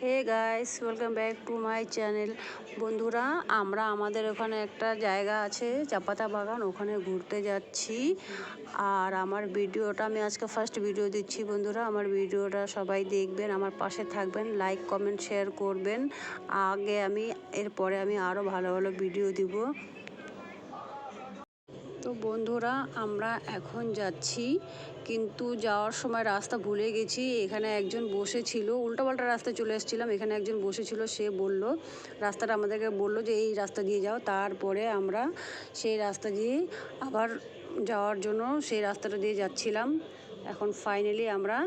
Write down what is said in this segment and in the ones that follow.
Hey guys, welcome back to my channel. বন্ধুরা, আমরা আমাদের ওখানে একটা জায়গা আছে চাপাতা বাগান, ওখানে ঘুরতে যাচ্ছি। আর আমার ভিডিওটা আমি আজকে ফার্স্ট ভিডিও দিচ্ছি। বন্ধুরা, আমার ভিডিওটা সবাই দেখবেন, আমার পাশে থাকবেন, লাইক কমেন্ট শেয়ার করবেন। এরপরে আমি আরও ভালো ভালো ভিডিও দিব। তো বন্ধুরা, আমরা এখন যাচ্ছি, কিন্তু যাওয়ার সময় রাস্তা ভুলে গেছি। এখানে একজন বসেছিল, উল্টোপাল্টা রাস্তায় চলে এসেছিলাম। এখানে একজন বসেছিল, সে বলল, রাস্তাটা আমাদেরকে বলল যে এই রাস্তা দিয়ে যাও। তারপরে আমরা সেই রাস্তা দিয়ে আবার যাওয়ার জন্য সেই রাস্তাটা দিয়ে যাচ্ছিলাম। এখন ফাইনালি আমরা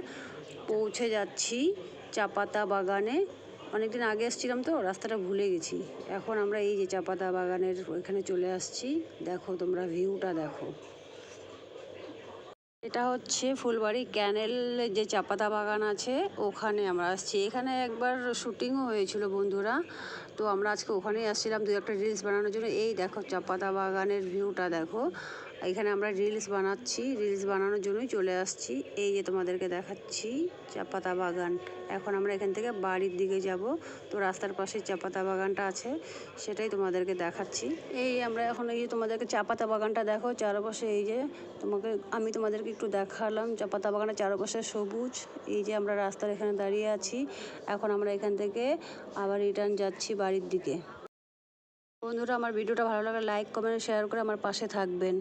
পৌঁছে যাচ্ছি চাপাতা বাগানে। অনেকদিন আগে এসেছিলাম তো রাস্তাটা ভুলে গেছি। এখন আমরা এই যে চাপাতা বাগানের ওইখানে চলে আসছি। দেখো, তোমরা ভিউটা দেখো। এটা হচ্ছে ফুলবাড়ি ক্যানেলের যে চাপাতা বাগান আছে, ওখানে আমরা আসছি। এখানে একবার শুটিংও হয়েছিল বন্ধুরা। তো আমরা আজকে ওখানেই আসছিলাম দু একটা রিলস বানানোর জন্য। এই দেখো চাপাতা বাগানের ভিউটা দেখো। এখানে আমরা রিলস বানাচ্ছি, রিলস বানানোর জন্যই চলে আসছি। এই যে তোমাদেরকে দেখাচ্ছি চাপাতা বাগান। এখন আমরা এখান থেকে বাড়ির দিকে যাব। তো রাস্তার পাশে চাপাতা বাগানটা আছে, সেটাই তোমাদেরকে দেখাচ্ছি। এই আমরা এখন এই যে তোমাদেরকে চাপাতা বাগানটা দেখো, চারপাশে এই যে আমি তোমাদেরকে একটু দেখালাম চাপাতা বাগানের চারপাশে সবুজ। এই যে আমরা রাস্তার এখানে দাঁড়িয়ে আছি। এখন আমরা এখান থেকে আবার রিটার্ন যাচ্ছি বাড়ির দিকে। বন্ধুরা, আমার ভিডিওটা ভালো লাগলে লাইক কমেন্ট শেয়ার করে আমার পাশে থাকবেন।